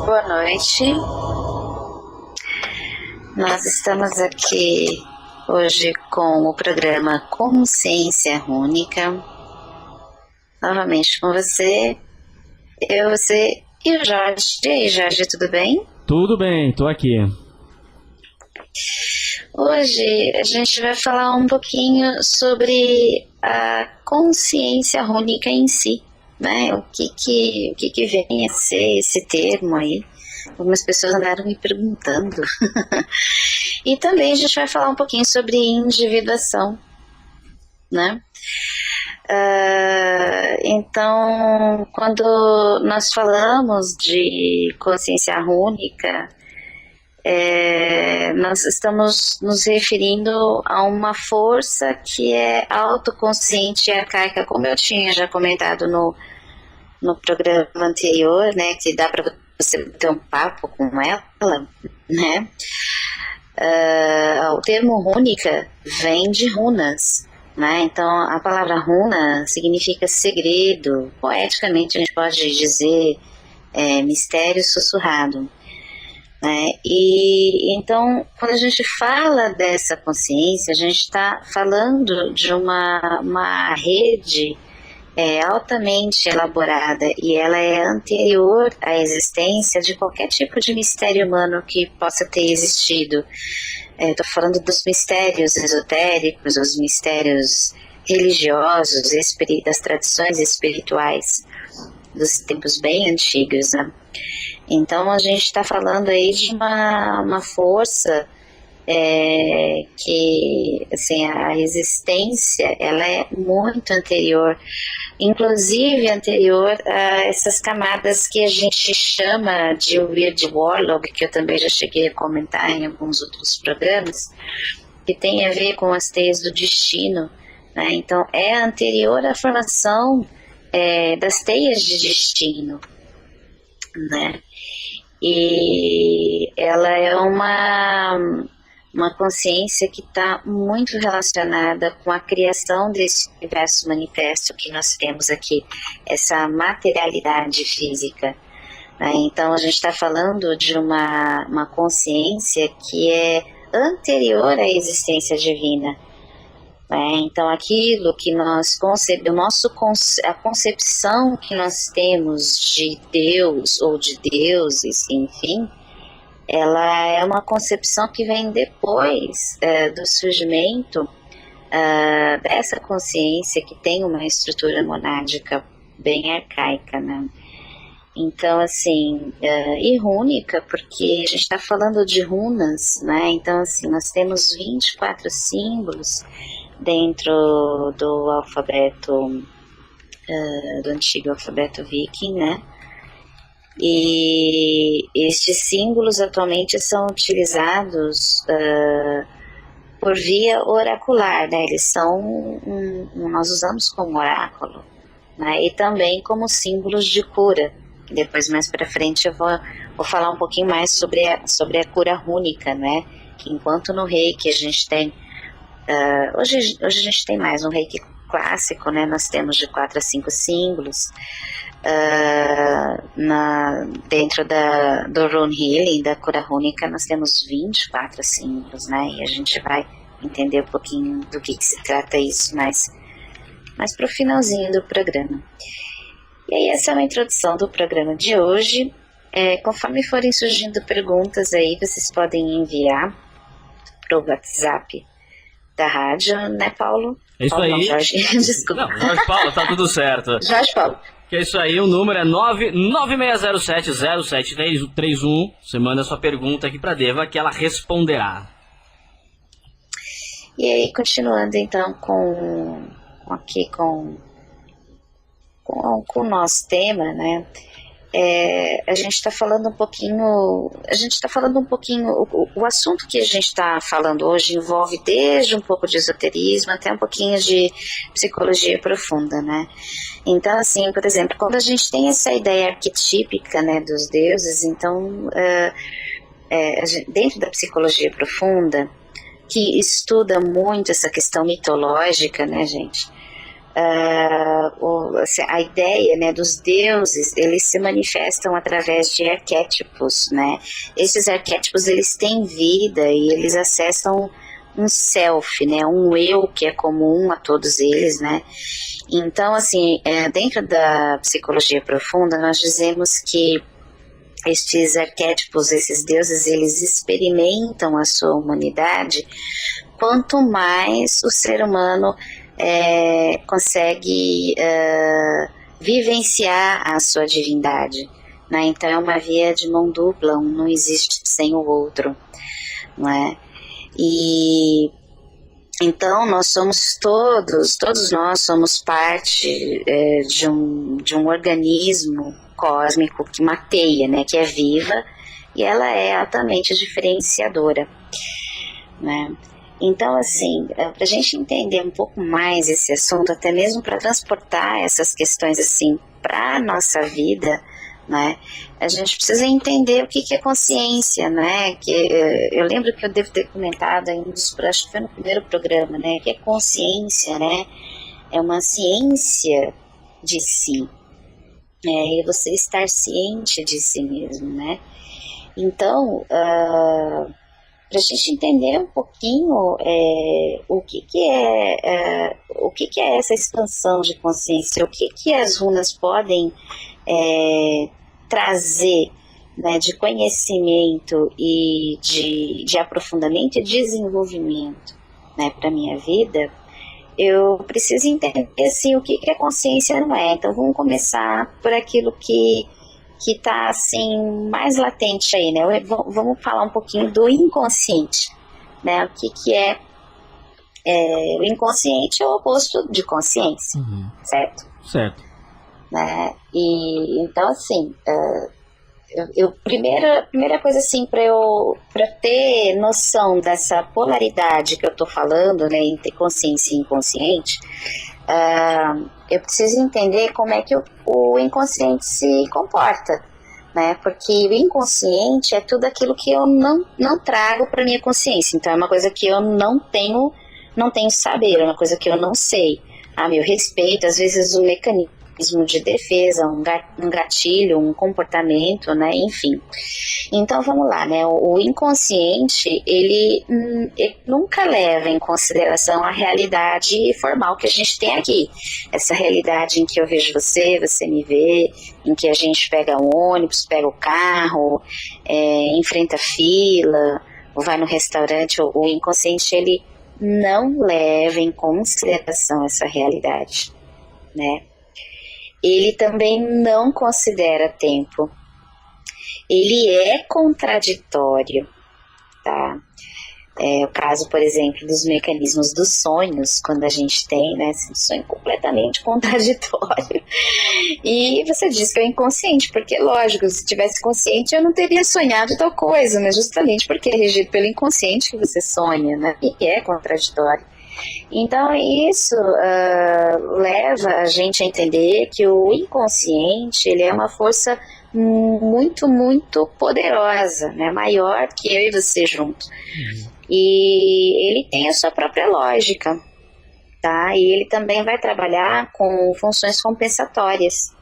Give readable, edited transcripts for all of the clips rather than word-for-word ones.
Boa noite. Nós estamos aqui hoje com o programa Consciência Rúnica. Novamente com você e o Jorge. E aí, Jorge, tudo bem? Tudo bem, tô aqui. Hoje a gente vai falar um pouquinho sobre a consciência rúnica em si, né? O que vem a ser esse termo aí? Algumas pessoas andaram me perguntando. E também a gente vai falar um pouquinho sobre individuação, né? Então, quando nós falamos de consciência rúnica, nós estamos nos referindo a uma força que é autoconsciente e arcaica, como eu tinha já comentado no programa anterior, né, que dá para você ter um papo com ela, né? O termo rúnica vem de runas, né? Então a palavra runa significa segredo, poeticamente a gente pode dizer mistério sussurrado, né? E então quando a gente fala dessa consciência, a gente está falando de uma rede altamente elaborada, e ela é anterior à existência de qualquer tipo de mistério humano que possa ter existido. Estou falando dos mistérios esotéricos, os mistérios religiosos, das tradições espirituais dos tempos bem antigos, né? Então a gente está falando aí de uma força que, assim, a existência, ela é muito anterior, inclusive anterior a essas camadas que a gente chama de Weird Warlock, que eu também já cheguei a comentar em alguns outros programas, que tem a ver com as teias do destino, né? Então é anterior à formação das teias de destino, né? E ela é uma consciência que está muito relacionada com a criação desse universo manifesto que nós temos aqui, essa materialidade física, né? Então a gente está falando de uma consciência que é anterior à existência divina, né? Então aquilo que nós concebemos, a concepção que nós temos de Deus ou de deuses, enfim, ela é uma concepção que vem depois do surgimento dessa consciência que tem uma estrutura monádica bem arcaica, né? Então, assim, e rúnica, porque a gente está falando de runas, né? Então, assim, nós temos 24 símbolos dentro do alfabeto, do antigo alfabeto viking, né? E estes símbolos atualmente são utilizados por via oracular, né? Eles são, nós usamos como oráculo, né? E também como símbolos de cura. Depois, mais para frente, eu vou falar um pouquinho mais sobre a cura rúnica, né? Que enquanto no Reiki a gente tem, hoje a gente tem mais no Reiki clássico, né? Nós temos de 4 a 5 símbolos. Dentro do Rune Healing, da cura rúnica, nós temos 24 símbolos, né? E a gente vai entender um pouquinho do que se trata isso mais pro finalzinho do programa. E aí, essa é uma introdução do programa de hoje. Conforme forem surgindo perguntas aí, vocês podem enviar para o WhatsApp da rádio, né, Paulo? É isso Paulo, aí. Não, Jorge. Desculpa. Não, Jorge Paulo, tá tudo certo. Jorge Paulo. Que é isso aí, o número é 996070731. Você manda sua pergunta aqui pra Deva que ela responderá. E aí, continuando então com o nosso tema, né? A gente está falando um pouquinho, o assunto que a gente está falando hoje envolve desde um pouco de esoterismo até um pouquinho de psicologia profunda, né? Então, assim, por exemplo, quando a gente tem essa ideia arquetípica, né, dos deuses, então, dentro da psicologia profunda, que estuda muito essa questão mitológica, né, gente? a ideia, né, dos deuses, eles se manifestam através de arquétipos, né? Esses arquétipos, eles têm vida e eles acessam um self, né, um eu que é comum a todos eles, né? Então, assim, dentro da psicologia profunda, nós dizemos que estes arquétipos, esses deuses, eles experimentam a sua humanidade quanto mais o ser humano consegue vivenciar a sua divindade, né? Então é uma via de mão dupla, um não existe sem o outro, não é? E então nós somos todos nós somos parte de um organismo cósmico que mateia, né, que é viva, e ela é altamente diferenciadora, né? Então, assim, para a gente entender um pouco mais esse assunto, até mesmo para transportar essas questões assim para a nossa vida, né, a gente precisa entender o que é consciência, né? Que eu lembro que eu devo ter comentado em acho que foi no primeiro programa, né? Que é consciência, né? É uma ciência de si, e você estar ciente de si mesmo, né? Então, para a gente entender um pouquinho o que é essa expansão de consciência, o que as runas podem trazer, né, de conhecimento e de aprofundamento e desenvolvimento, né, para a minha vida, eu preciso entender assim, o que a consciência não é. Então vamos começar por aquilo que está assim, mais latente aí, né? Vamos falar um pouquinho do inconsciente, né? O que é o inconsciente é o oposto de consciência, certo? Certo. Né? E então assim, primeira coisa assim, para ter noção dessa polaridade que eu estou falando, né, entre consciência e inconsciente, eu preciso entender como é que o inconsciente se comporta, né? Porque o inconsciente é tudo aquilo que eu não trago para minha consciência. Então é uma coisa que eu não tenho saber, é uma coisa que eu não sei. A meu respeito, às vezes o mecanismo de defesa, um gatilho, um comportamento, né? Enfim. Então vamos lá, né? O inconsciente, ele nunca leva em consideração a realidade formal que a gente tem aqui. Essa realidade em que eu vejo você me vê, em que a gente pega um ônibus, pega o carro, enfrenta fila, ou vai no restaurante. O inconsciente, ele não leva em consideração essa realidade, né? Ele também não considera tempo. Ele é contraditório, tá? O caso, por exemplo, dos mecanismos dos sonhos, quando a gente tem, né, um sonho completamente contraditório. E você diz que é inconsciente, porque, lógico, se tivesse consciente eu não teria sonhado tal coisa, mas justamente porque é regido pelo inconsciente que você sonha, né? E é contraditório. Então isso leva a gente a entender que o inconsciente, ele é uma força muito, muito poderosa, né? Maior que eu e você junto. E ele tem a sua própria lógica, tá? E ele também vai trabalhar com funções compensatórias,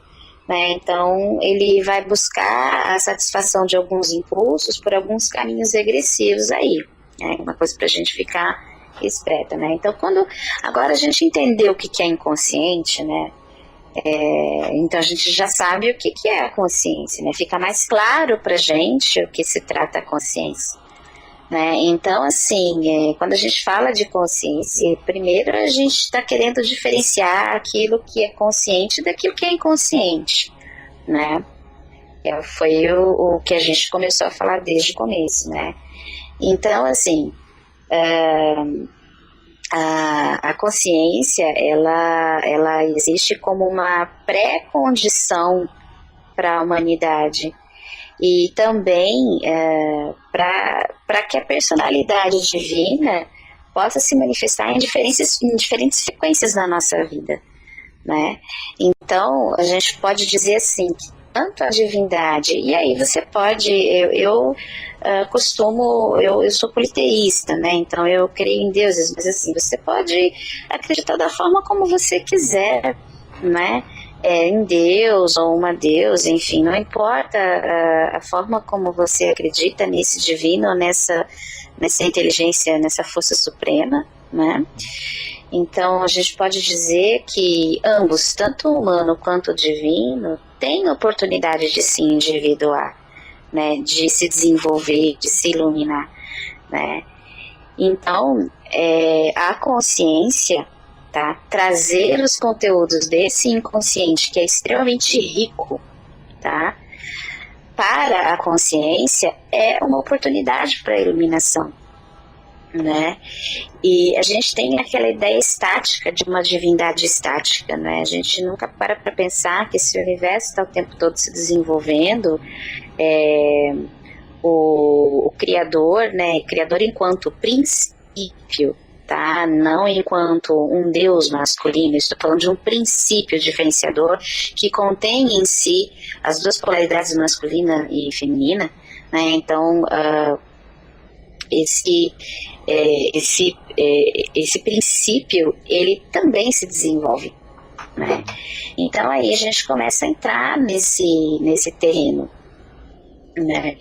né? Então ele vai buscar a satisfação de alguns impulsos por alguns caminhos regressivos aí, né? Uma coisa para a gente ficar esperta, né? Então, agora a gente entendeu o que é inconsciente, né? Então a gente já sabe o que é a consciência, né? Fica mais claro pra gente o que se trata a consciência, né? Então, assim, quando a gente fala de consciência, primeiro a gente está querendo diferenciar aquilo que é consciente daquilo que é inconsciente, né? Foi o que a gente começou a falar desde o começo, né? Então, assim, a consciência, ela existe como uma pré-condição para a humanidade e também para que a personalidade divina possa se manifestar em diferentes frequências na nossa vida, né? Então, a gente pode dizer assim, que quanto a divindade. E aí você pode, eu sou politeísta, né? Então eu creio em deuses, mas assim, você pode acreditar da forma como você quiser, né? Em Deus ou uma deusa, enfim, não importa a forma como você acredita nesse divino, nessa inteligência, nessa força suprema, né? Então a gente pode dizer que ambos, tanto o humano quanto o divino, têm oportunidade de se individuar, né? De se desenvolver, de se iluminar, né? Então a consciência, tá? Trazer os conteúdos desse inconsciente, que é extremamente rico, tá? Para a consciência é uma oportunidade para a iluminação, né? E a gente tem aquela ideia estática de uma divindade estática, né? A gente nunca para pensar que esse universo está o tempo todo se desenvolvendo. O Criador, né? Criador enquanto princípio, tá? Não enquanto um Deus masculino. Estou falando de um princípio diferenciador que contém em si as duas polaridades masculina e feminina, né? Então, esse princípio, ele também se desenvolve, né? Então aí a gente começa a entrar nesse terreno, né?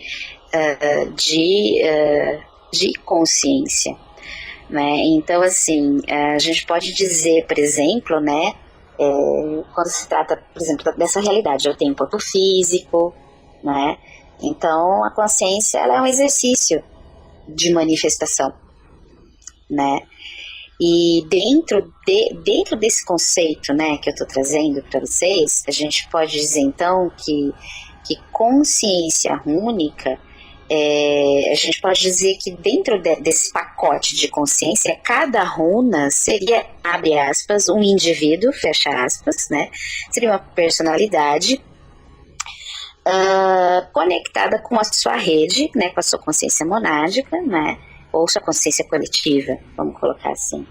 De consciência, né? Então assim, a gente pode dizer, por exemplo, né? Quando se trata, por exemplo, dessa realidade, eu tenho um corpo físico, né? Então a consciência, ela é um exercício de manifestação, né? E dentro desse conceito, né, que eu estou trazendo para vocês, a gente pode dizer então que consciência única, a gente pode dizer que dentro desse pacote de consciência, cada runa seria, abre aspas, um indivíduo, fecha aspas, né? Seria uma personalidade conectada com a sua rede, né, com a sua consciência monádica, né, ou sua consciência coletiva, vamos colocar assim.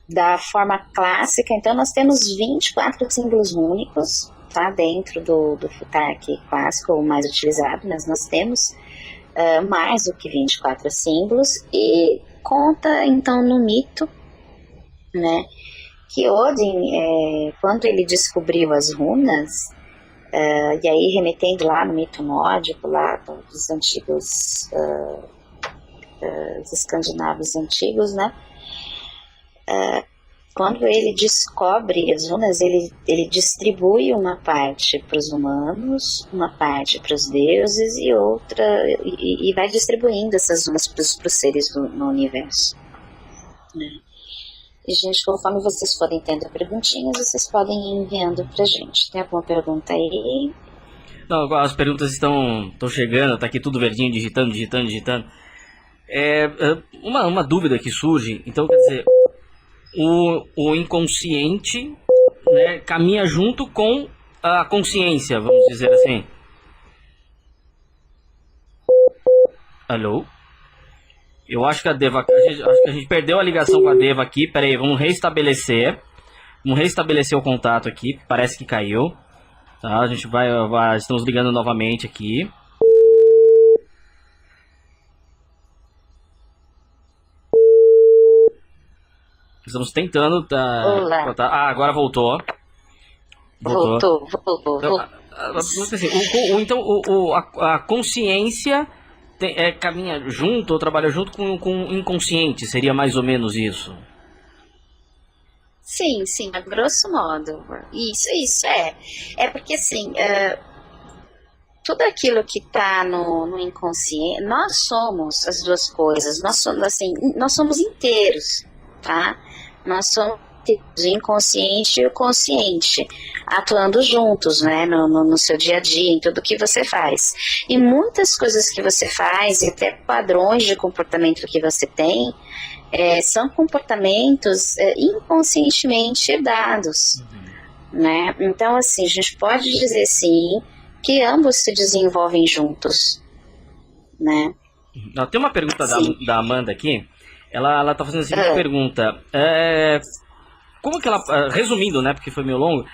Da forma clássica, então nós temos 24 símbolos únicos, tá, dentro do Futhark clássico, o mais utilizado, mas nós temos mais do que 24 símbolos, e conta então no mito, né, que Odin, quando ele descobriu as runas, e aí remetendo lá no mito nórdico, lá dos antigos, dos escandinavos antigos, né, quando ele descobre as runas, ele distribui uma parte para os humanos, uma parte para os deuses e outra, e vai distribuindo essas runas para os seres no universo, né. E, gente, conforme vocês forem tendo perguntinhas, vocês podem ir enviando pra gente. Tem alguma pergunta aí? Não, as perguntas estão chegando, tá aqui tudo verdinho, digitando. Uma dúvida que surge, então, quer dizer, o inconsciente, né, caminha junto com a consciência, vamos dizer assim. Alô? Eu acho que acho que a gente perdeu a ligação com a Deva aqui. Pera aí, vamos restabelecer o contato aqui. Parece que caiu, tá? A gente estamos ligando novamente aqui. Estamos tentando agora voltou. Voltou. Então, a consciência caminha junto ou trabalha junto com o inconsciente, seria mais ou menos isso? Sim, a grosso modo. Isso é porque assim, tudo aquilo que está no inconsciente, nós somos as duas coisas, nós somos inteiros, tá? Nós somos o inconsciente e o consciente, atuando juntos, né, no seu dia a dia, em tudo que você faz. E muitas coisas que você faz, e até padrões de comportamento que você tem, são comportamentos inconscientemente herdados, né? Então, assim, a gente pode dizer, sim, que ambos se desenvolvem juntos, né? Tem uma pergunta da Amanda aqui. Ela tá fazendo a seguinte pergunta. Como que ela, resumindo, né, porque foi meio longo,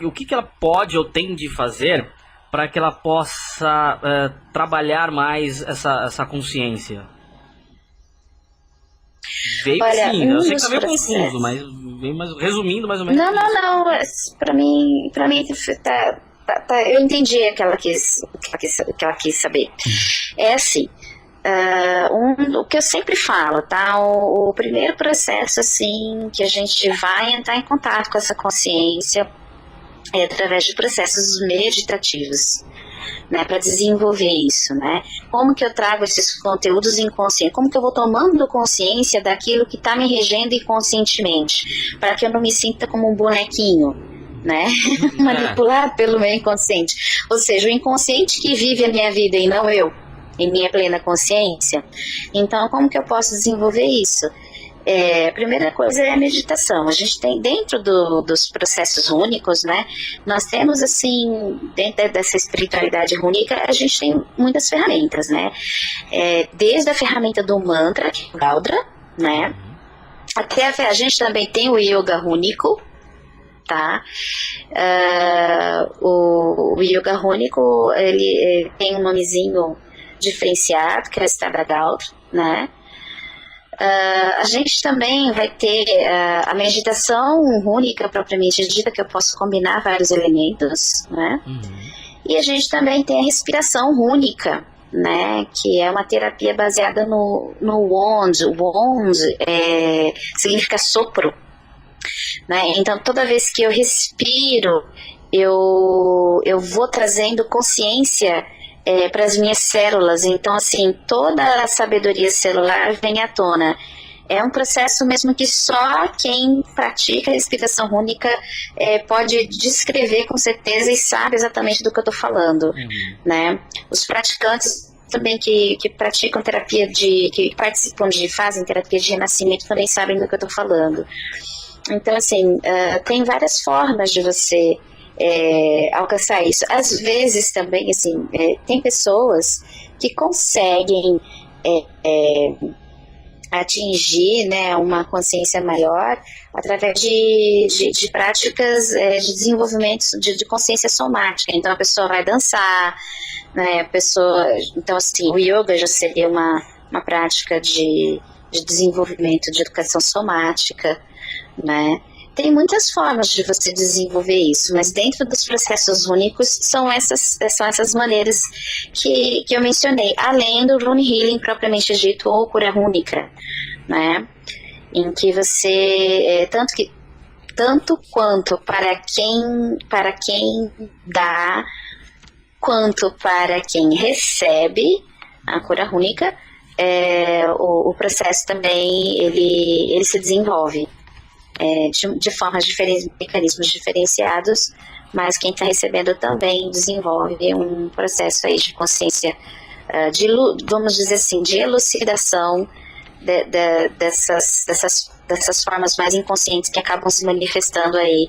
o que ela pode ou tem de fazer para que ela possa trabalhar mais essa consciência? Veio Olha, sim, eu sei que tá meio confuso, mas veio resumindo mais ou menos. Não, para mim eu entendi o que ela quis saber. É assim, o que eu sempre falo, tá? O primeiro processo, assim, que a gente vai entrar em contato com essa consciência é através de processos meditativos, né, para desenvolver isso, né? Como que eu trago esses conteúdos inconscientes? Como que eu vou tomando consciência daquilo que está me regendo inconscientemente, para que eu não me sinta como um bonequinho, né? Manipulado pelo meu inconsciente. Ou seja, o inconsciente que vive a minha vida e não eu, em minha plena consciência. Então, como que eu posso desenvolver isso? A primeira coisa é a meditação. A gente tem dentro dos processos rúnicos, né? Nós temos assim, dentro dessa espiritualidade rúnica, a gente tem muitas ferramentas, né? Desde a ferramenta do mantra, que é o Gaudra, né? Até a gente também tem o yoga rúnico, tá? O yoga rúnico, ele tem um nomezinho diferenciado, que é o Stabra Gaudra, né? A gente também vai ter a meditação rúnica propriamente dita, que eu posso combinar vários elementos, né? E a gente também tem a respiração rúnica, né? Que é uma terapia baseada no Wand. O Wand significa sopro, né? Então, toda vez que eu respiro, eu vou trazendo consciência para as minhas células. Então, assim, toda a sabedoria celular vem à tona. É um processo mesmo que só quem pratica a respiração rúnica pode descrever com certeza e sabe exatamente do que eu estou falando, né? Os praticantes também que praticam terapia que participam fazem terapia de renascimento também sabem do que eu estou falando. Então, assim, tem várias formas de você alcançar isso. Às vezes também, assim, tem pessoas que conseguem atingir, né, uma consciência maior através de práticas de desenvolvimento de consciência somática. Então a pessoa vai dançar, né, então assim, o yoga já seria uma prática de desenvolvimento de educação somática, né? Tem muitas formas de você desenvolver isso, mas dentro dos processos rúnicos são essas maneiras que eu mencionei, além do rune healing propriamente dito ou cura rúnica, né? Em que você, tanto quanto para quem dá, quanto para quem recebe a cura rúnica, o processo também ele se desenvolve. De formas diferentes, mecanismos diferenciados, mas quem está recebendo também desenvolve um processo aí de consciência, vamos dizer assim, de elucidação dessas formas mais inconscientes que acabam se manifestando aí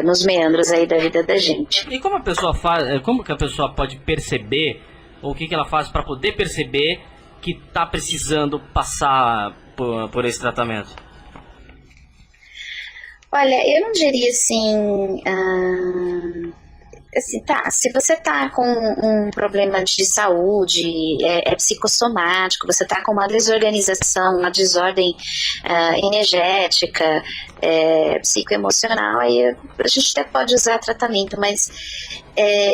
nos meandros aí da vida da gente. E como a pessoa faz, como que a pessoa pode perceber, ou o que ela faz para poder perceber que está precisando passar por esse tratamento? Olha, eu não diria assim, se você tá com um problema de saúde, psicossomático, você tá com uma desorganização, uma desordem energética, psicoemocional, aí a gente até pode usar tratamento, mas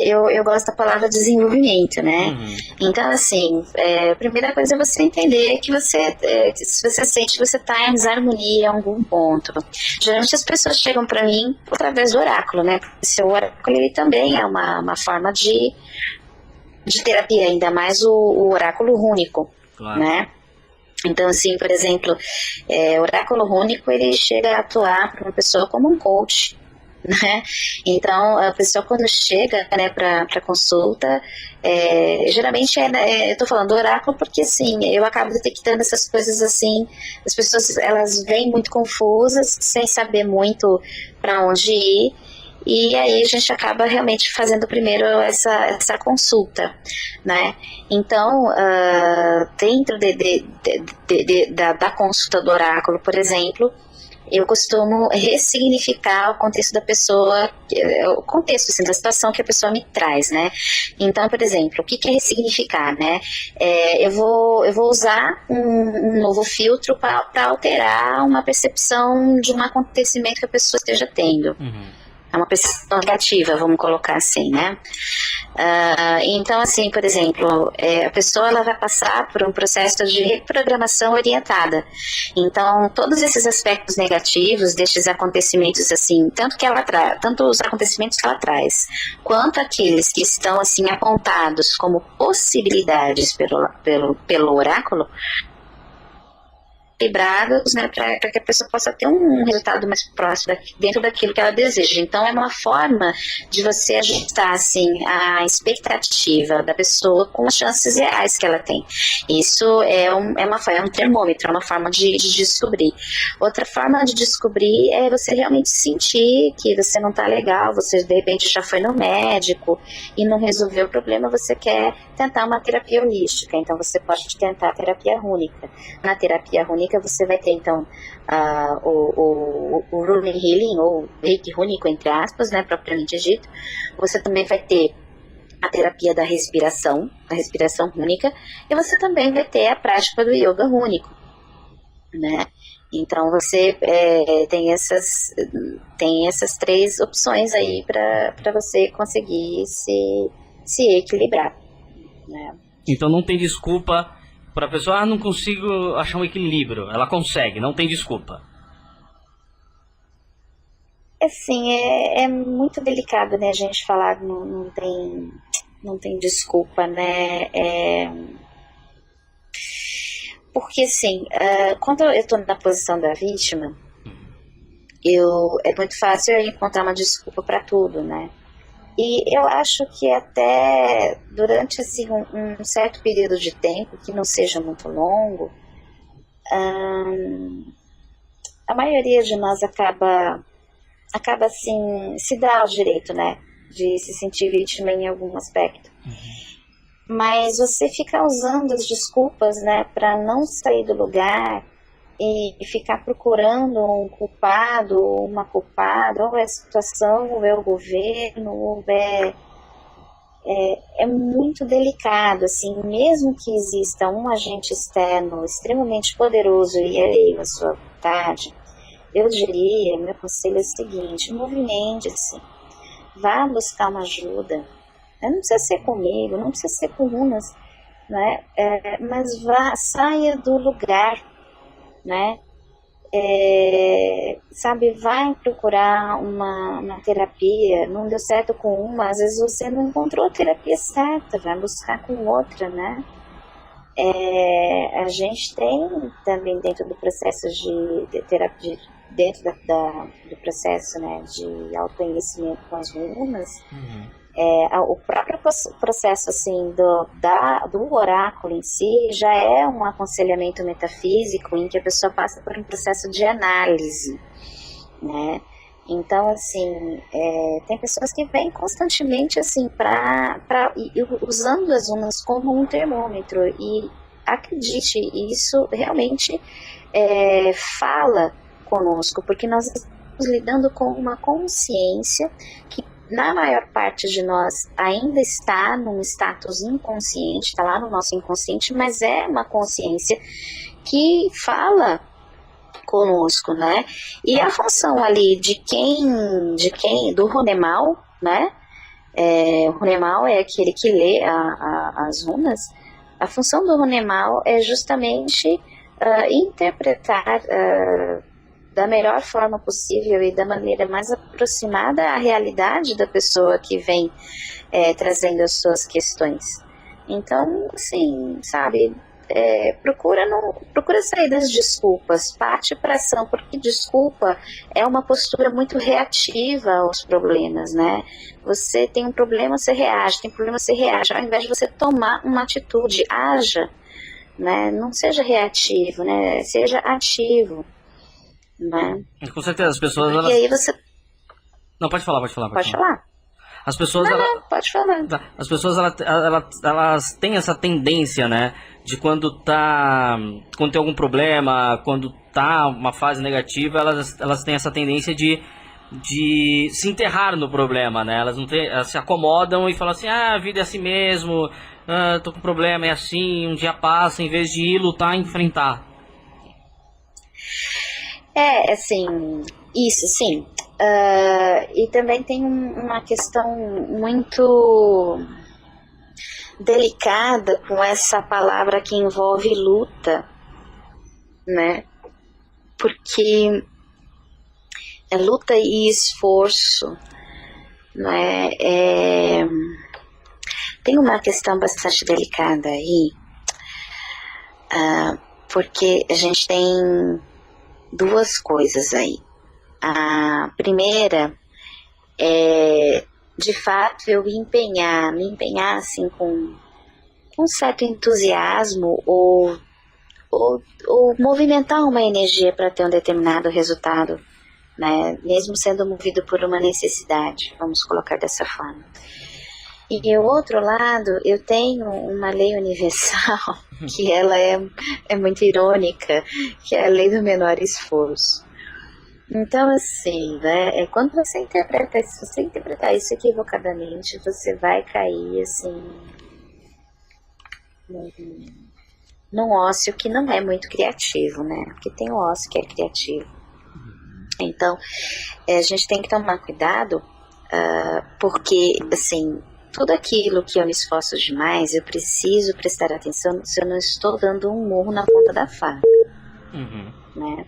eu gosto da palavra desenvolvimento, né? Então, assim, a primeira coisa é você entender que se você sente que você está em desarmonia em algum ponto. Geralmente as pessoas chegam para mim através do oráculo, né? Porque o oráculo ele também é uma forma de terapia, ainda mais o oráculo rúnico, claro, né? Então, assim, por exemplo, o oráculo rúnico ele chega a atuar para uma pessoa como um coach, né? Então a pessoa quando chega, né, para consulta, geralmente eu tô falando do oráculo porque assim, eu acabo detectando essas coisas assim, as pessoas elas vêm muito confusas, sem saber muito para onde ir, e aí a gente acaba realmente fazendo primeiro essa consulta, né? Então dentro da consulta do oráculo, por exemplo, eu costumo ressignificar o contexto da pessoa, o contexto assim, da situação que a pessoa me traz, né? Então, por exemplo, o que é ressignificar, né? Eu vou usar um novo filtro para alterar uma percepção de um acontecimento que a pessoa esteja tendo. É uma percepção negativa, vamos colocar assim, né? Então, assim, por exemplo, a pessoa ela vai passar por um processo de reprogramação orientada. Então, todos esses aspectos negativos destes acontecimentos, assim, tanto os acontecimentos que ela traz, quanto aqueles que estão, assim, apontados como possibilidades pelo oráculo, equilibrados, né, para que a pessoa possa ter um resultado mais próximo dentro daquilo que ela deseja. Então, é uma forma de você ajustar, assim, a expectativa da pessoa com as chances reais que ela tem. Isso é um termômetro, é uma forma de descobrir. Outra forma de descobrir é você realmente sentir que você não está legal, você de repente já foi no médico e não resolveu o problema, você quer tentar uma terapia holística, então você pode tentar a terapia rúnica. Na terapia rúnica você vai ter, então, o Runic Healing, ou Reiki rúnico, entre aspas, né, propriamente dito. Você também vai ter a terapia da respiração, a respiração rúnica, e você também vai ter a prática do yoga rúnico, né? Então você tem essas três opções aí para você conseguir se equilibrar, né? Então não tem desculpa para a pessoa, não consigo achar um equilíbrio. Ela consegue, não tem desculpa. Assim, é muito delicado, né, a gente falar não tem desculpa, né? Porque, assim, quando eu estou na posição da vítima, é muito fácil eu encontrar uma desculpa para tudo, né? E eu acho que até durante, assim, um certo período de tempo, que não seja muito longo, a maioria de nós acaba assim, se dá o direito, né, de se sentir vítima em algum aspecto. Mas você ficar usando as desculpas, né, para não sair do lugar e ficar procurando um culpado ou uma culpada, ou é a situação, ou é o governo, ou é muito delicado, assim, mesmo que exista um agente externo extremamente poderoso e alheio à sua vontade, eu diria, meu conselho é o seguinte: movimente-se, vá buscar uma ajuda. Não precisa ser comigo, não precisa ser com runas, né? Mas saia do lugar, né? Sabe, vai procurar uma terapia. Não deu certo com uma, às vezes você não encontrou a terapia certa, vai buscar com outra, né? A gente tem também dentro do processo de terapia, dentro do processo, né, de autoconhecimento com as runas, o próprio processo, assim, do oráculo em si já é um aconselhamento metafísico em que a pessoa passa por um processo de análise, né? Então, assim, tem pessoas que vêm constantemente, assim, usando as runas como um termômetro, e acredite, isso realmente fala conosco, porque nós estamos lidando com uma consciência que na maior parte de nós ainda está num status inconsciente, está lá no nosso inconsciente, mas é uma consciência que fala conosco, né? E a função ali do Runemal, né? O Runemal é aquele que lê as runas. A função do Runemal é justamente interpretar da melhor forma possível e da maneira mais aproximada à realidade da pessoa que vem trazendo as suas questões. Então, assim, sabe, procura sair das desculpas, parte para ação, porque desculpa é uma postura muito reativa aos problemas, né? Você tem um problema, você reage, tem problema, você reage, ao invés de você tomar uma atitude, haja, né? Não seja reativo, né? Seja ativo. Né? Com certeza, as pessoas... E aí você... Não, pode falar. Pode falar. As pessoas... Não, pode falar. As pessoas, elas têm essa tendência, né? De quando tem algum problema, quando tá uma fase negativa, elas têm essa tendência de se enterrar no problema, né? Elas se acomodam e falam assim, a vida é assim mesmo, tô com problema, é assim, um dia passa, em vez de ir lutar e enfrentar. Assim, isso, sim. E também tem uma questão muito delicada com essa palavra que envolve luta, né? Porque é luta e esforço, né? Tem uma questão bastante delicada aí, porque a gente tem duas coisas aí. A primeira é, de fato, eu me empenhar assim com um certo entusiasmo ou movimentar uma energia para ter um determinado resultado, né? Mesmo sendo movido por uma necessidade, vamos colocar dessa forma. E o outro lado, eu tenho uma lei universal que ela é muito irônica, que é a lei do menor esforço. Então, assim, né, quando você interpreta isso, se você interpretar isso equivocadamente, você vai cair, assim, num ócio que não é muito criativo, né? Porque tem o ócio que é criativo. Então, a gente tem que tomar cuidado, porque, assim, tudo aquilo que eu me esforço demais, eu preciso prestar atenção se eu não estou dando um murro na ponta da faca, né?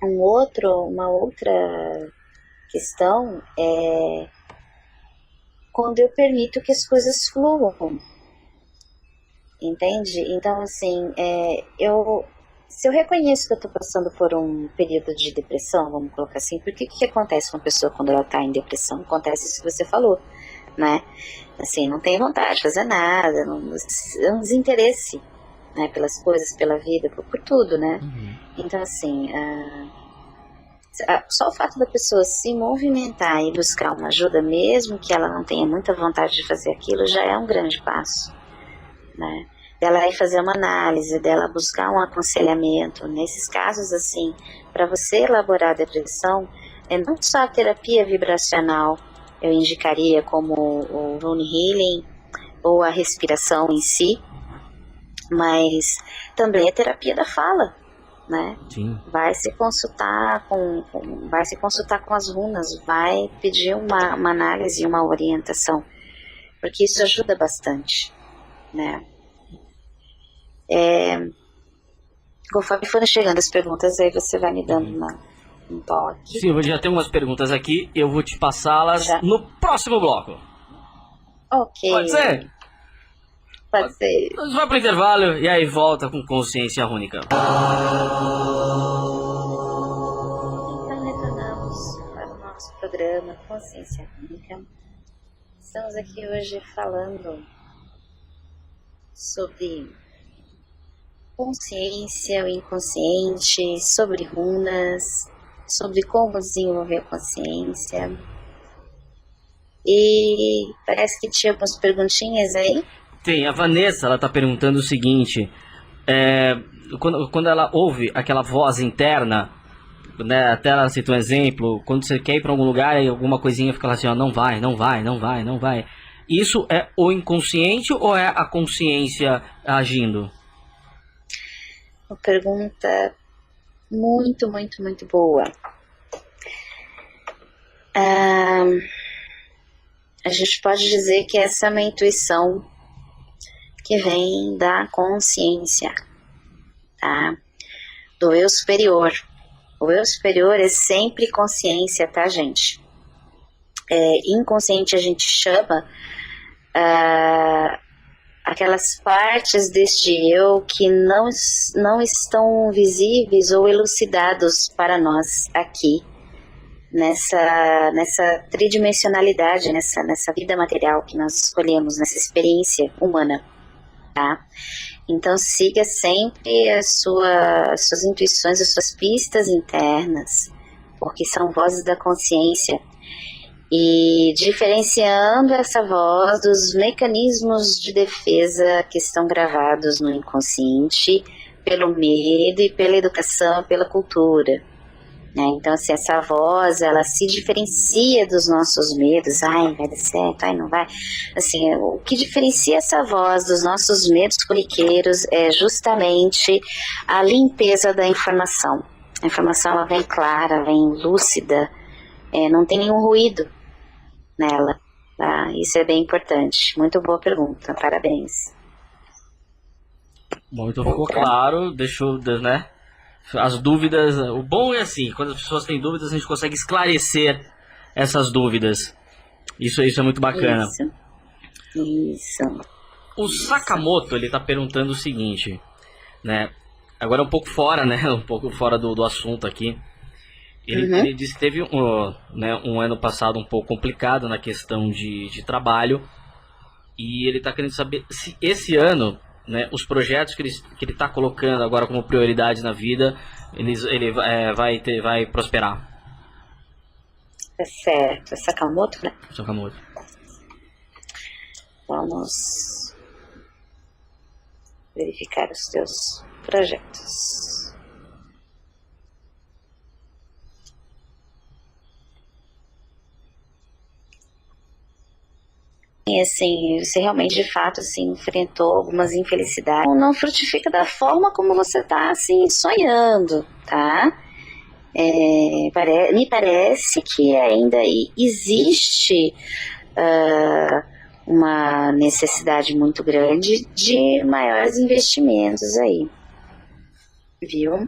Uma outra questão é quando eu permito que as coisas fluam, entende? Então, assim, se eu reconheço que eu estou passando por um período de depressão, vamos colocar assim, porque o que acontece com a pessoa quando ela está em depressão? Acontece isso que você falou, né? Assim, não tem vontade de fazer nada, é um desinteresse, né, pelas coisas, pela vida, por tudo, né? Então, assim, só o fato da pessoa se movimentar e buscar uma ajuda, mesmo que ela não tenha muita vontade de fazer aquilo, já é um grande passo, né? Dela ir fazer uma análise, dela buscar um aconselhamento. Nesses casos, assim, para você elaborar a depressão, não só a terapia vibracional, eu indicaria como o Rune Healing ou a respiração em si, mas também a terapia da fala, né? Sim. Vai se consultar com as runas, vai pedir uma análise, uma orientação, porque isso ajuda bastante, né? Conforme forem chegando as perguntas, aí você vai me dando um toque. Sim, eu já tenho umas perguntas aqui, eu vou te passá-las no próximo bloco. Ok. Pode ser? Pode ser. A gente vai pro intervalo e aí volta com Consciência Rúnica. Então retornamos para o nosso programa Consciência Rúnica. Estamos aqui hoje falando sobre consciência, o inconsciente, sobre runas, sobre como desenvolver a consciência. E parece que tinha algumas perguntinhas aí. Tem, a Vanessa, ela tá perguntando o seguinte, quando ela ouve aquela voz interna, né, até ela citou um exemplo, quando você quer ir para algum lugar e alguma coisinha fica lá assim, ó, não vai. Isso é o inconsciente ou é a consciência agindo? Uma pergunta muito, muito, muito boa. A gente pode dizer que essa é uma intuição que vem da consciência, tá? Do eu superior. O eu superior é sempre consciência, tá, gente? Inconsciente a gente chama aquelas partes deste eu que não estão visíveis ou elucidados para nós aqui, nessa tridimensionalidade, nessa vida material que nós escolhemos, nessa experiência humana, tá? Então siga sempre as suas intuições, as suas pistas internas, porque são vozes da consciência, e diferenciando essa voz dos mecanismos de defesa que estão gravados no inconsciente pelo medo e pela educação, pela cultura. Né? Então, assim, essa voz, ela se diferencia dos nossos medos. Ai, vai dar certo, ai, não vai. Assim, o que diferencia essa voz dos nossos medos corriqueiros é justamente a limpeza da informação. A informação, ela vem clara, vem lúcida, não tem nenhum ruído nela. Tá? Isso é bem importante. Muito boa pergunta, parabéns. Bom, então ficou claro, deixou, né? As dúvidas, o bom é assim, quando as pessoas têm dúvidas, a gente consegue esclarecer essas dúvidas. Isso é muito bacana. Isso. O Sakamoto, ele tá perguntando o seguinte, né? Agora um pouco fora, né? Um pouco fora do assunto aqui. Ele disse que teve um ano passado um pouco complicado na questão de trabalho. E ele tá querendo saber se esse ano, né, os projetos que ele está colocando agora como prioridade na vida, ele vai prosperar. É certo. Sakamoto, né? Sakamoto. Vamos verificar os teus projetos. E assim, você realmente de fato assim, enfrentou algumas infelicidades. Não frutifica da forma como você está assim, sonhando, tá? Me parece que ainda existe uma necessidade muito grande de maiores investimentos aí, viu?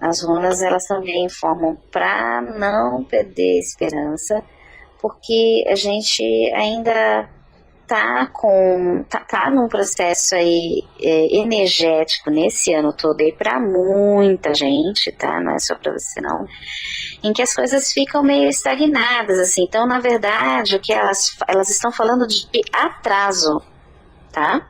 As runas, elas também informam para não perder esperança, porque a gente ainda tá num processo aí energético nesse ano todo aí para muita gente, tá? Não é só para você não, em que as coisas ficam meio estagnadas, assim. Então, na verdade, o que elas estão falando de atraso, tá?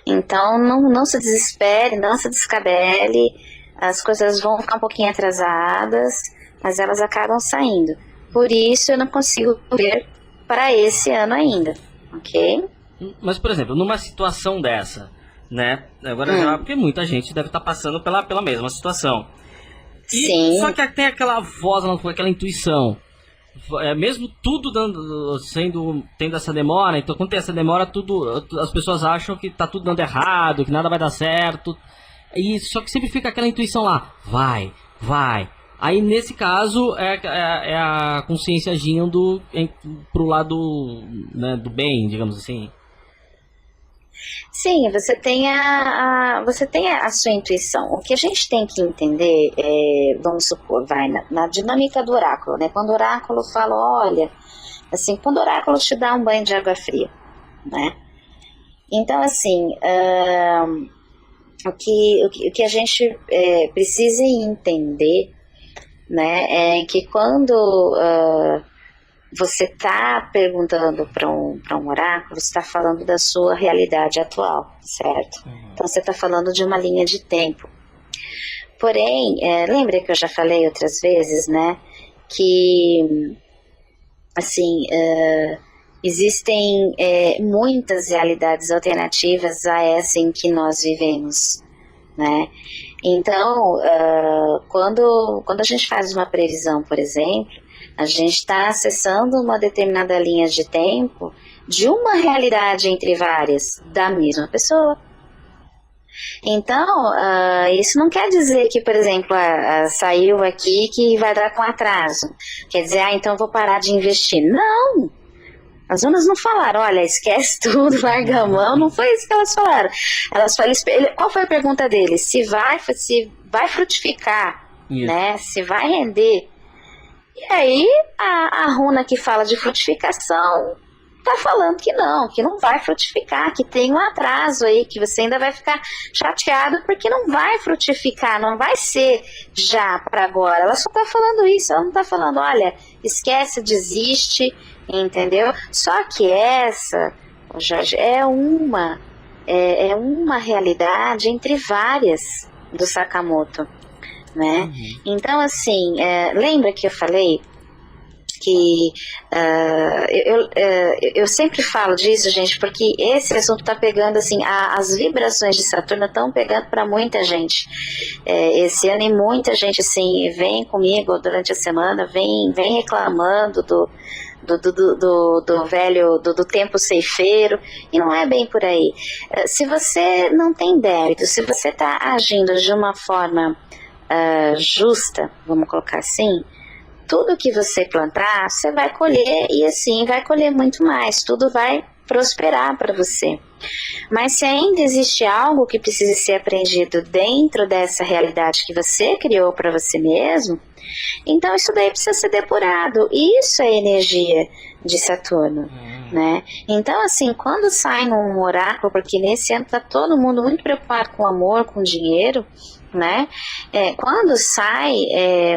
Então, não se desespere, não se descabele, as coisas vão ficar um pouquinho atrasadas, mas elas acabam saindo. Por isso, eu não consigo ver para esse ano ainda, ok? Mas, por exemplo, numa situação dessa, né? Agora já, porque muita gente deve estar passando pela mesma situação. Sim. Só que tem aquela voz, aquela intuição. Mesmo tudo tendo essa demora, então quando tem essa demora, as pessoas acham que tá tudo dando errado, que nada vai dar certo. Só que sempre fica aquela intuição lá, vai. Aí nesse caso é a consciência agindo pro lado, né, do bem, digamos assim. Sim, você tem a sua intuição. O que a gente tem que entender vamos supor, na dinâmica do oráculo, né? Quando o oráculo fala, olha, assim, quando o oráculo te dá um banho de água fria, né? Então, assim, o que a gente precisa entender, né, é que quando você está perguntando para um oráculo, você está falando da sua realidade atual, certo? Então você está falando de uma linha de tempo. Porém, lembra que eu já falei outras vezes, né, que assim, existem muitas realidades alternativas a essa em que nós vivemos, né? Então, quando a gente faz uma previsão, por exemplo, a gente está acessando uma determinada linha de tempo de uma realidade entre várias da mesma pessoa. Então, isso não quer dizer que, por exemplo, saiu aqui que vai dar com atraso. Quer dizer, então eu vou parar de investir. Não! As runas não falaram, olha, esquece tudo, larga a mão. Não foi isso que elas falaram. Qual foi a pergunta deles? Se vai frutificar, né? Se vai render. E aí, a runa que fala de frutificação tá falando que não vai frutificar, que tem um atraso aí, que você ainda vai ficar chateado porque não vai frutificar, não vai ser já para agora. Ela só tá falando isso, ela não tá falando, olha, esquece, desiste, entendeu? Só que essa, Jorge, é uma realidade entre várias do Sakamoto, né? Então, assim, lembra que eu falei que eu sempre falo disso, gente, porque esse assunto está pegando, assim, as vibrações de Saturno estão pegando para muita gente esse ano, e muita gente, assim, vem comigo durante a semana, vem reclamando do velho, do tempo ceifeiro, e não é bem por aí. Se você não tem débito, se você está agindo de uma forma justa, vamos colocar assim, tudo que você plantar, você vai colher, e assim vai colher muito mais, tudo vai prosperar para você. Mas se ainda existe algo que precisa ser aprendido dentro dessa realidade que você criou para você mesmo, então isso daí precisa ser depurado. Isso é energia de Saturno, né? Então, assim, quando sai num oráculo, porque nesse ano tá todo mundo muito preocupado com amor, com dinheiro, né? Quando sai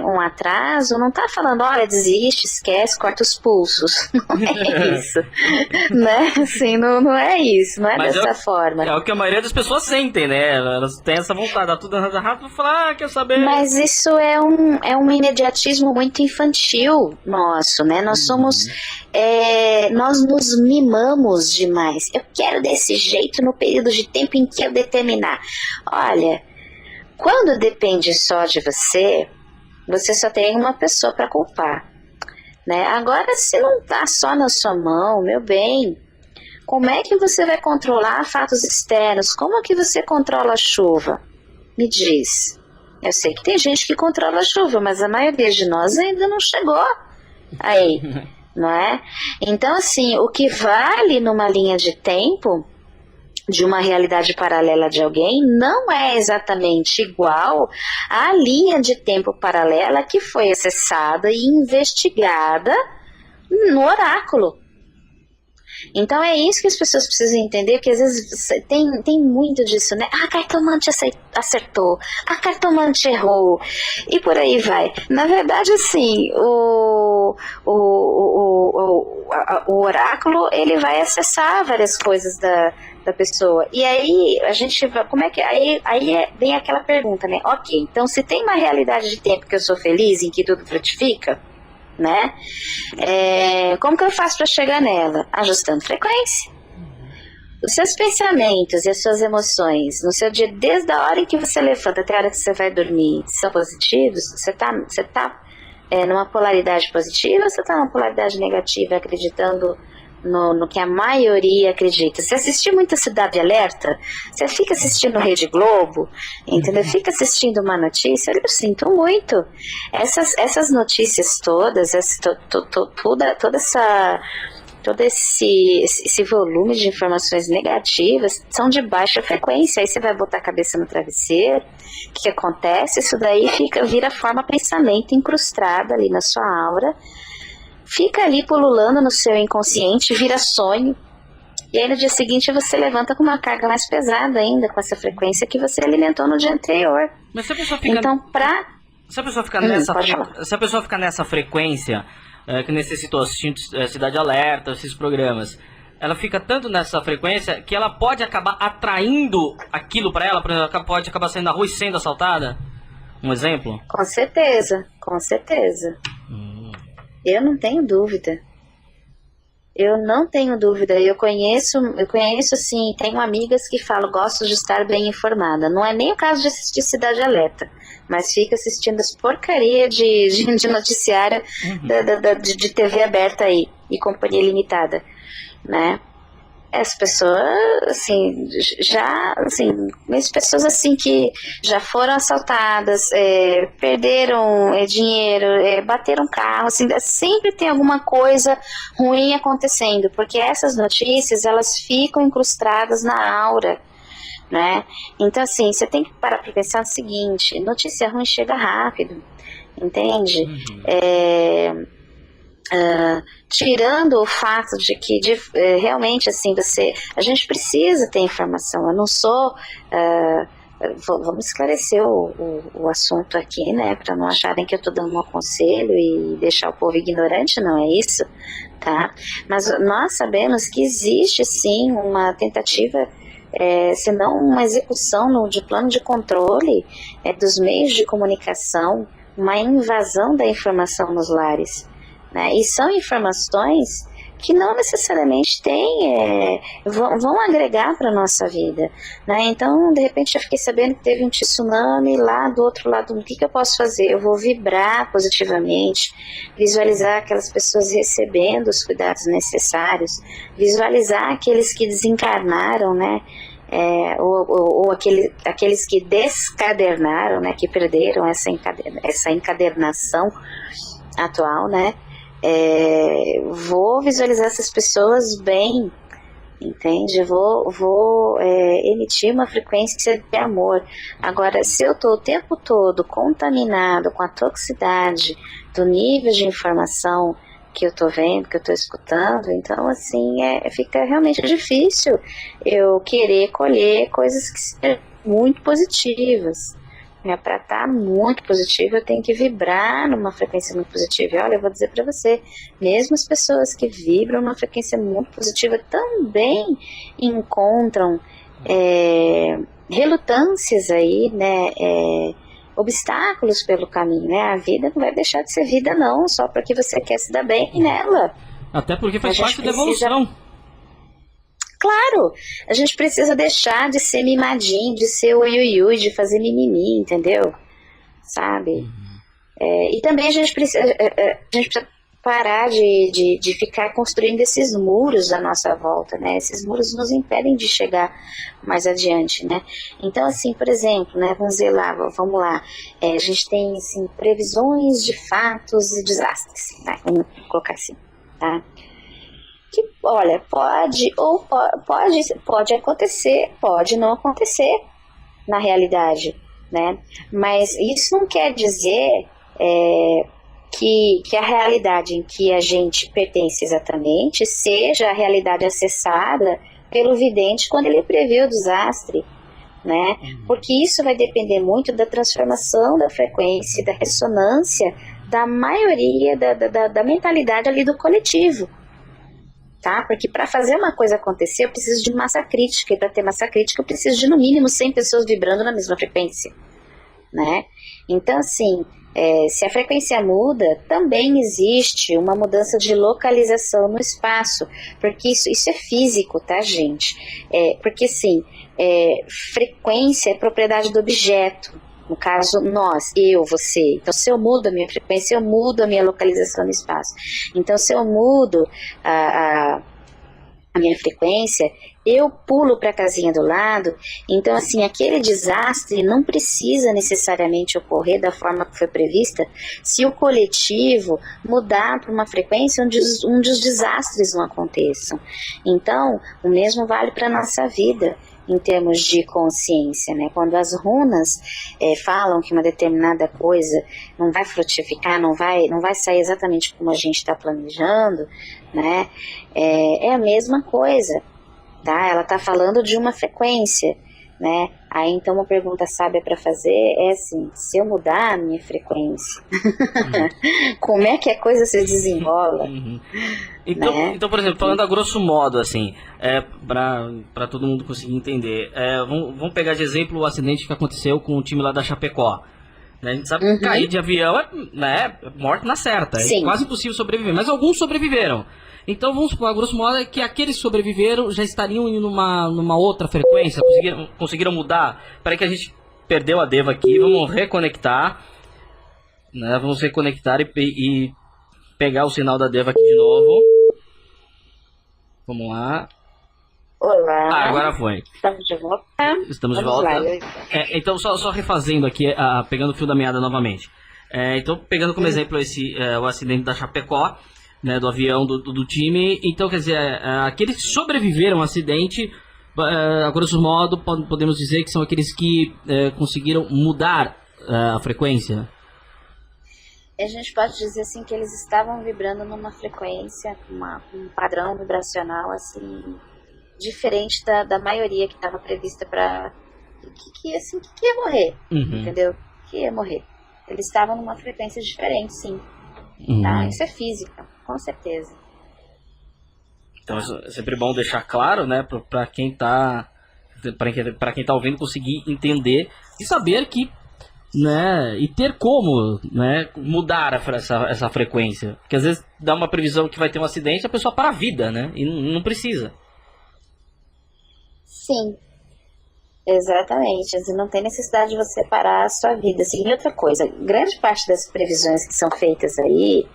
um atraso, não tá falando, olha, desiste, esquece, corta os pulsos. Não é isso, né? Assim, não é isso, não é mas dessa forma. É o que a maioria das pessoas sentem, né? Elas têm essa vontade, dá tudo rápido, falar, quer saber? Mas isso é um imediatismo muito infantil nosso, né? Nós somos, nós nos mimamos demais. Eu quero desse jeito no período de tempo em que eu determinar. Olha, quando depende só de você, você só tem uma pessoa para culpar, né? Agora, se não está só na sua mão, meu bem, como é que você vai controlar fatos externos? Como é que você controla a chuva? Me diz. Eu sei que tem gente que controla a chuva, mas a maioria de nós ainda não chegou aí, não é? Então, assim, o que vale numa linha de tempo de uma realidade paralela de alguém não é exatamente igual à linha de tempo paralela que foi acessada e investigada no oráculo. Então é isso que as pessoas precisam entender, que às vezes tem muito disso, né? A cartomante acertou, a cartomante errou, e por aí vai. Na verdade, assim, o oráculo, ele vai acessar várias coisas da pessoa. E aí, a gente vai, como é que... Aí vem aquela pergunta, né? Ok, então se tem uma realidade de tempo que eu sou feliz, em que tudo frutifica, né? Como que eu faço para chegar nela? Ajustando frequência. Os seus pensamentos e as suas emoções no seu dia, desde a hora em que você levanta até a hora que você vai dormir, são positivos? Você tá numa polaridade positiva ou você tá numa polaridade negativa, acreditando no que a maioria acredita? Se assistir muito a Cidade Alerta, você fica assistindo Rede Globo, entendeu? Fica assistindo uma notícia, eu sinto muito. Essas notícias todas, todo esse volume de informações negativas são de baixa frequência. Aí você vai botar a cabeça no travesseiro, o que acontece? Isso daí vira forma pensamento incrustada ali na sua aura, fica ali pululando no seu inconsciente, vira sonho, e aí no dia seguinte você levanta com uma carga mais pesada ainda, com essa frequência que você alimentou no dia anterior. Mas se a pessoa fica... Então, se a pessoa ficar nessa frequência, que necessitou assistindo Cidade Alerta, esses programas, ela fica tanto nessa frequência que ela pode acabar atraindo aquilo para ela, por exemplo, ela pode acabar saindo na rua e sendo assaltada? Um exemplo? Com certeza, com certeza. Eu não tenho dúvida. Eu não tenho dúvida. Eu conheço assim, tenho amigas que falam, gosto de estar bem informada. Não é nem o caso de assistir Cidade Alerta, mas fica assistindo as porcarias de noticiário de TV aberta aí, e companhia limitada, né? As pessoas, assim, as pessoas assim que já foram assaltadas, perderam dinheiro, bateram carro, assim, sempre tem alguma coisa ruim acontecendo, porque essas notícias, elas ficam incrustadas na aura, né? Então, assim, você tem que parar para pensar o seguinte: notícia ruim chega rápido, entende? Tirando o fato de que realmente, assim, a gente precisa ter informação. Eu não sou... vamos esclarecer o assunto aqui, né, para não acharem que eu estou dando um conselho e deixar o povo ignorante, não é isso, tá? Mas nós sabemos que existe sim uma tentativa, se não uma execução de plano de controle dos meios de comunicação, uma invasão da informação nos lares, né? E são informações que não necessariamente vão agregar para a nossa vida, né? Então, de repente, eu fiquei sabendo que teve um tsunami lá do outro lado. O que eu posso fazer? Eu vou vibrar positivamente, visualizar aquelas pessoas recebendo os cuidados necessários, visualizar aqueles que desencarnaram, né? Ou aqueles que descadernaram, né? Que perderam essa encadernação atual, né? Vou visualizar essas pessoas bem, entende? Vou emitir uma frequência de amor. Agora, se eu estou o tempo todo contaminado com a toxicidade do nível de informação que eu estou vendo, que eu estou escutando, então assim, fica realmente difícil eu querer colher coisas que sejam muito positivas. Para estar muito positivo, eu tenho que vibrar numa frequência muito positiva. E olha, eu vou dizer para você, mesmo as pessoas que vibram numa frequência muito positiva também encontram relutâncias aí, né? Obstáculos pelo caminho, né? A vida não vai deixar de ser vida não, só porque você quer se dar bem nela. Até porque faz parte da evolução. Claro, a gente precisa deixar de ser mimadinho, de ser uiuiui, de fazer mimimi, entendeu? Sabe? E também a gente precisa parar de ficar construindo esses muros à nossa volta, né? Esses muros nos impedem de chegar mais adiante, né? Então, assim, por exemplo, né? Vamos lá. A gente tem, assim, previsões de fatos e desastres, tá? Vamos colocar assim, tá? Que, olha, pode acontecer, pode não acontecer na realidade, né? Mas isso não quer dizer que a realidade em que a gente pertence exatamente seja a realidade acessada pelo vidente quando ele prevê o desastre, né? Porque isso vai depender muito da transformação da frequência, da ressonância da maioria da mentalidade ali do coletivo. Tá? Porque para fazer uma coisa acontecer eu preciso de massa crítica, e para ter massa crítica eu preciso de no mínimo 100 pessoas vibrando na mesma frequência, né? Então assim, se a frequência muda, também existe uma mudança de localização no espaço, porque isso é físico, tá, gente? Porque assim, frequência é propriedade do objeto. No caso, nós, eu, você. Então, se eu mudo a minha frequência, eu mudo a minha localização no espaço. Então, se eu mudo a minha frequência, eu pulo para a casinha do lado. Então, assim, aquele desastre não precisa necessariamente ocorrer da forma que foi prevista se o coletivo mudar para uma frequência onde os desastres não aconteçam. Então, o mesmo vale para a nossa vida, em termos de consciência, né? Quando as runas falam que uma determinada coisa não vai frutificar, não vai sair exatamente como a gente está planejando, né? É a mesma coisa, tá? Ela está falando de uma frequência, né? Aí então uma pergunta sábia para fazer é assim: se eu mudar a minha frequência, como é que a coisa se desenrola? Então, né? Então, por exemplo, falando a grosso modo, assim, para todo mundo conseguir entender, vamos pegar de exemplo o acidente que aconteceu com o time lá da Chapecó. Né? A gente sabe que cair de avião é morte na certa, é quase impossível sobreviver, mas alguns sobreviveram. Então, vamos supor, a grosso modo, que aqueles que sobreviveram já estariam indo numa outra frequência, conseguiram mudar. Peraí que a gente perdeu a Deva aqui, vamos reconectar, né? Vamos reconectar e pegar o sinal da Deva aqui de novo. Vamos lá. Olá. Agora foi. Estamos de volta. Estamos de volta. Então, só refazendo aqui, pegando o fio da meada novamente. Então, pegando como exemplo o acidente da Chapecó, né, do avião do time. Então, quer dizer, aqueles que sobreviveram ao acidente, a grosso modo, podemos dizer que são aqueles que conseguiram mudar a frequência. A gente pode dizer assim que eles estavam vibrando numa frequência, um padrão vibracional assim diferente da maioria que estava prevista para que ia morrer, entendeu? Que ia morrer. Eles estavam numa frequência diferente, sim. Tá? Isso é física, com certeza. Então é sempre bom deixar claro, né, para quem tá ouvindo conseguir entender e saber que né, e ter como, né, mudar essa frequência. Porque às vezes dá uma previsão que vai ter um acidente, a pessoa para a vida, né, e não precisa. Sim, exatamente. Assim, não tem necessidade de você parar a sua vida. Assim, e outra coisa, grande parte das previsões que são feitas aí,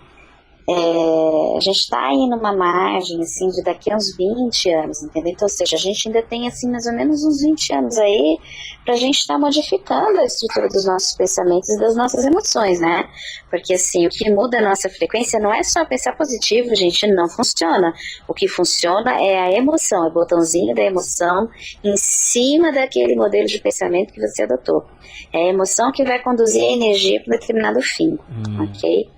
a gente está aí numa margem, assim, de daqui a uns 20 anos, entendeu? Então, ou seja, a gente ainda tem, assim, mais ou menos uns 20 anos aí para a gente estar modificando a estrutura dos nossos pensamentos e das nossas emoções, né? Porque, assim, o que muda a nossa frequência não é só pensar positivo, gente, não funciona. O que funciona é a emoção, é o botãozinho da emoção em cima daquele modelo de pensamento que você adotou. É a emoção que vai conduzir a energia para um determinado fim, ok?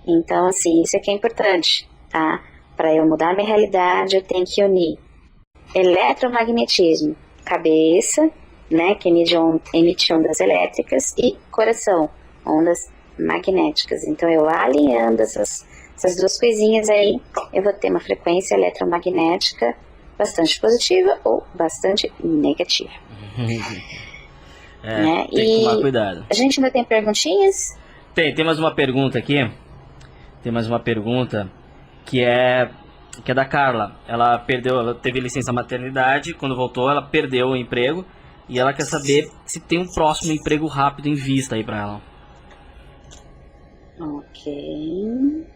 Então, assim, isso aqui é importante, tá? Para eu mudar minha realidade, eu tenho que unir eletromagnetismo, cabeça, né, que emite ondas elétricas, e coração, ondas magnéticas. Então, eu alinhando essas duas coisinhas aí, eu vou ter uma frequência eletromagnética bastante positiva ou bastante negativa. Tem que tomar cuidado. A gente ainda tem perguntinhas? Tem mais uma pergunta aqui. Tem mais uma pergunta que é da Carla. Ela teve licença maternidade, quando voltou ela perdeu o emprego e ela quer saber se tem um próximo emprego rápido em vista aí pra ela. Ok.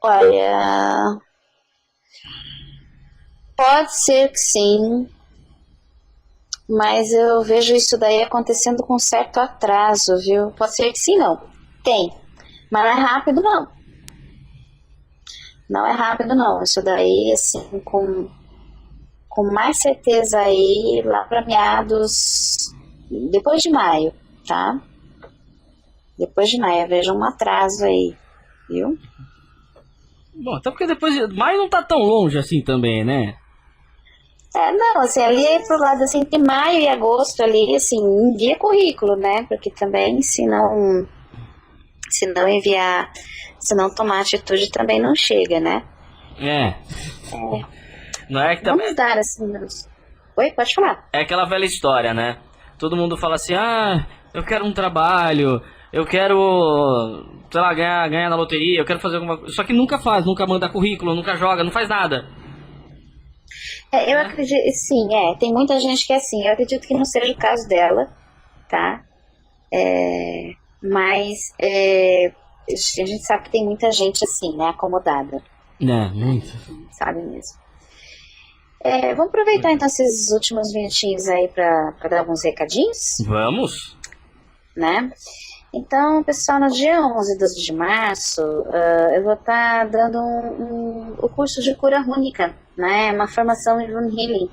Olha, pode ser que sim, mas eu vejo isso daí acontecendo com certo atraso, viu? Pode ser que sim, não. Tem, mas não é rápido, não. Não é rápido, não. Isso daí, assim, com mais certeza aí, lá para meados, depois de maio, tá? Depois de maio, eu vejo um atraso aí, viu? Bom, até porque depois maio não tá tão longe assim também, né? Não, assim, ali pro lado, assim, entre maio e agosto ali, assim, envia currículo, né? Porque também, se não enviar, se não tomar atitude, também não chega, né? Não é que também... Vamos dar, assim, Oi, pode falar. É aquela velha história, né? Todo mundo fala assim, eu quero um trabalho, eu quero, sei lá, ganhar na loteria, eu quero fazer alguma coisa. Só que nunca faz, nunca manda currículo, nunca joga, não faz nada. Eu acredito, sim, tem muita gente que é assim, eu acredito que não seja o caso dela, tá? Mas a gente sabe que tem muita gente assim, né, acomodada. Muito. Sabe mesmo. Vamos aproveitar então esses últimos minutinhos aí para dar alguns recadinhos? Vamos. Né? Então, pessoal, no dia 11 e 12 de março, eu vou estar dando o curso de cura rúnica, né? Uma formação em Rune Healing.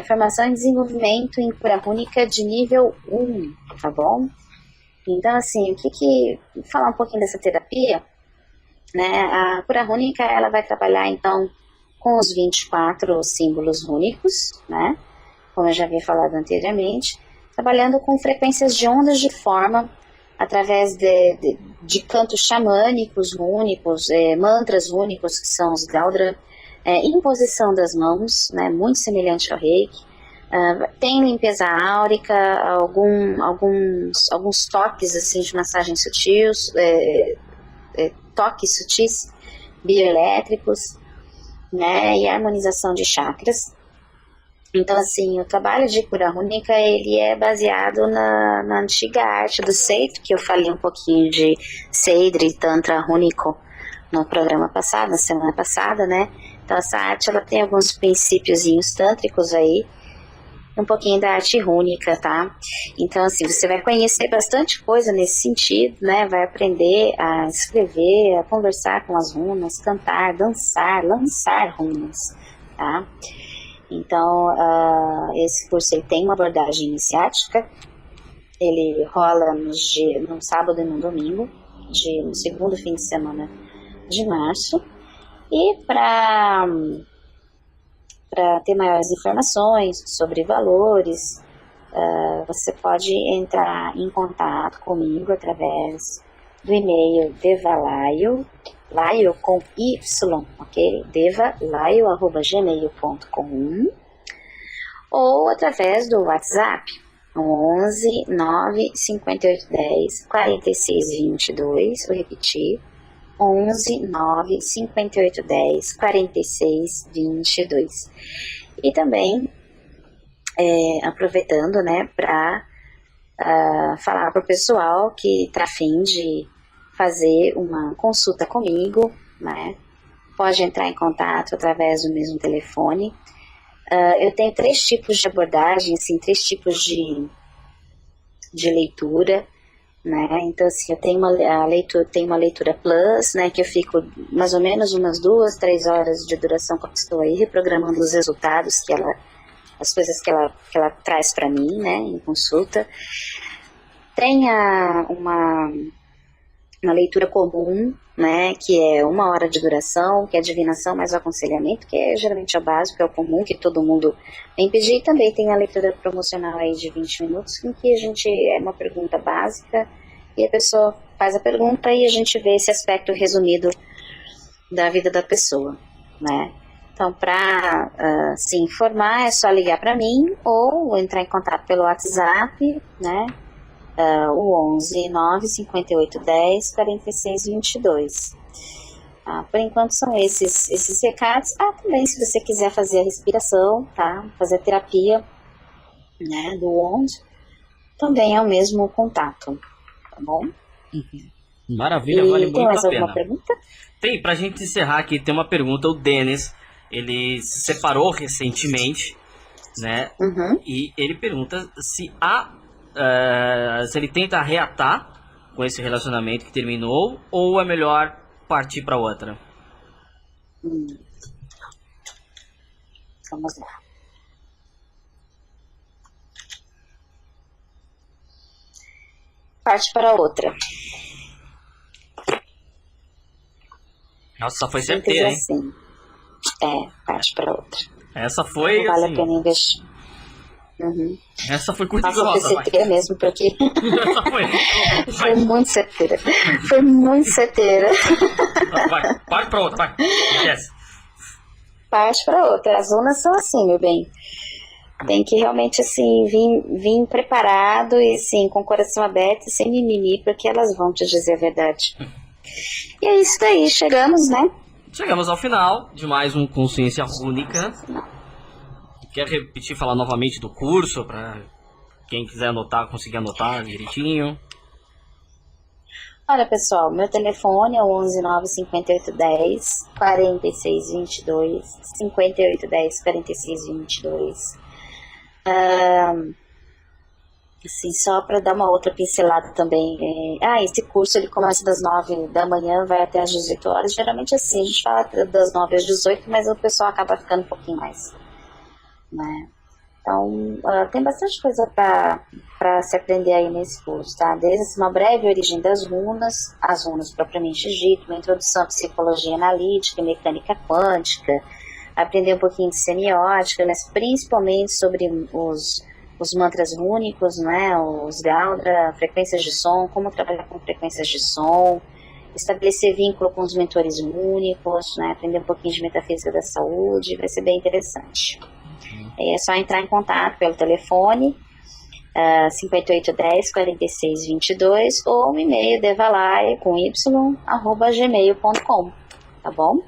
Formação em desenvolvimento em cura rúnica de nível 1, tá bom? Então, assim, falar um pouquinho dessa terapia, né? A cura rúnica, ela vai trabalhar, então, com os 24 símbolos rúnicos, né? Como eu já havia falado anteriormente, trabalhando com frequências de ondas de forma através de cantos xamânicos rúnicos, mantras rúnicos, que são os Galdra, imposição das mãos, né, muito semelhante ao Reiki. Tem limpeza áurica, alguns toques assim, de massagem sutil, toques sutis, bioelétricos, né, e harmonização de chakras. Então, assim, o trabalho de cura rúnica, ele é baseado na antiga arte do Seito, que eu falei um pouquinho de Seidri Tantra Rúnico no programa passado, na semana passada, né? Então, essa arte, ela tem alguns princípiozinhos tântricos aí, um pouquinho da arte rúnica, tá? Então, assim, você vai conhecer bastante coisa nesse sentido, né? Vai aprender a escrever, a conversar com as runas, cantar, dançar, lançar runas, tá? Então, esse curso ele tem uma abordagem iniciática, ele rola no sábado e no domingo, no segundo fim de semana de março. E para ter maiores informações sobre valores, você pode entrar em contato comigo através do e-mail devalaio, laio com Y, ok? devalaio@gmail.com, ou através do WhatsApp, 11 9 58 10 46 22, vou repetir, 11 9 58 10 46 22. E também, aproveitando, né, para falar para o pessoal que está a fim de fazer uma consulta comigo, né, pode entrar em contato através do mesmo telefone. Eu tenho 3 tipos de abordagem, assim, 3 tipos de leitura, né? Então, assim, eu tenho uma leitura plus, né, que eu fico mais ou menos umas 2, 3 horas de duração com a pessoa aí, reprogramando os resultados as coisas que ela traz para mim, né, em consulta. Tem uma leitura comum, né, que é 1 hora de duração, que é a divinação mais o aconselhamento, que é geralmente o básico, é o comum, que todo mundo vem pedir. E também tem a leitura promocional aí de 20 minutos, em que é uma pergunta básica, e a pessoa faz a pergunta e a gente vê esse aspecto resumido da vida da pessoa, né. Então, para se informar, é só ligar para mim ou entrar em contato pelo WhatsApp, né, o 11 9 58 10 46 22. Por enquanto são esses recados. Também se você quiser fazer a respiração, tá? Fazer a terapia, né, do WOND, também é o mesmo contato, tá bom? Maravilha, vale muito a pena. Tem mais alguma pergunta? Tem, pra gente encerrar aqui, tem uma pergunta. O Denis, ele se separou recentemente, né? E ele pergunta se ele tenta reatar com esse relacionamento que terminou, ou é melhor partir para outra? Vamos lá. Parte para outra. Nossa, foi certeira, hein? Assim. Parte para outra. Essa foi, não vale assim, a pena investir. Essa foi curta e Nossa, grossa, foi certeira mesmo, porque Essa foi muito certeira. Foi muito certeira. Vai, parte pra outra, vai. Yes. Parte para outra. As zonas são assim, meu bem. Tem que realmente, assim, vir preparado e, assim, com o coração aberto e sem mimimi, porque elas vão te dizer a verdade. E é isso daí, chegamos, né? Chegamos ao final de mais um Consciência Rúnica. Quer repetir, falar novamente do curso, para quem quiser anotar, conseguir anotar direitinho? Olha, pessoal, meu telefone é o 11 9 58 10 46 22, 58 10 46 22. Assim, só para dar uma outra pincelada também. Esse curso ele começa das 9 da manhã, vai até às 18 horas. Geralmente assim, a gente fala das 9 às 18, mas o pessoal acaba ficando um pouquinho mais, né? Então, tem bastante coisa para se aprender aí nesse curso, tá? Desde uma breve origem das runas, as runas propriamente dito, uma introdução à psicologia analítica e mecânica quântica, aprender um pouquinho de semiótica, mas principalmente sobre os mantras rúnicos, né? Os Galdra, frequências de som, como trabalhar com frequências de som, estabelecer vínculo com os mentores únicos, né? Aprender um pouquinho de metafísica da saúde, vai ser bem interessante. É só entrar em contato pelo telefone 5810 46 22 ou o e-mail devalaio com y@gmail.com, tá bom?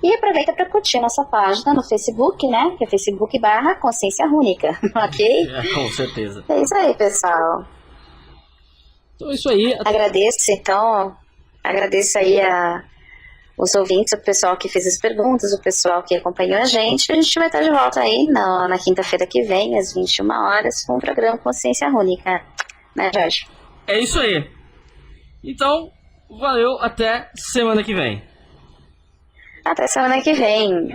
E aproveita para curtir nossa página no Facebook, né? Que é Facebook/Consciência Rúnica, ok? Com certeza. É isso aí, pessoal. Então é isso aí. Agradeço aí os ouvintes, o pessoal que fez as perguntas, o pessoal que acompanhou a gente. A gente vai estar de volta aí na quinta-feira que vem, às 21 horas, com o programa Consciência Rúnica. Né, Jorge? É isso aí. Então, valeu, até semana que vem. Até semana que vem.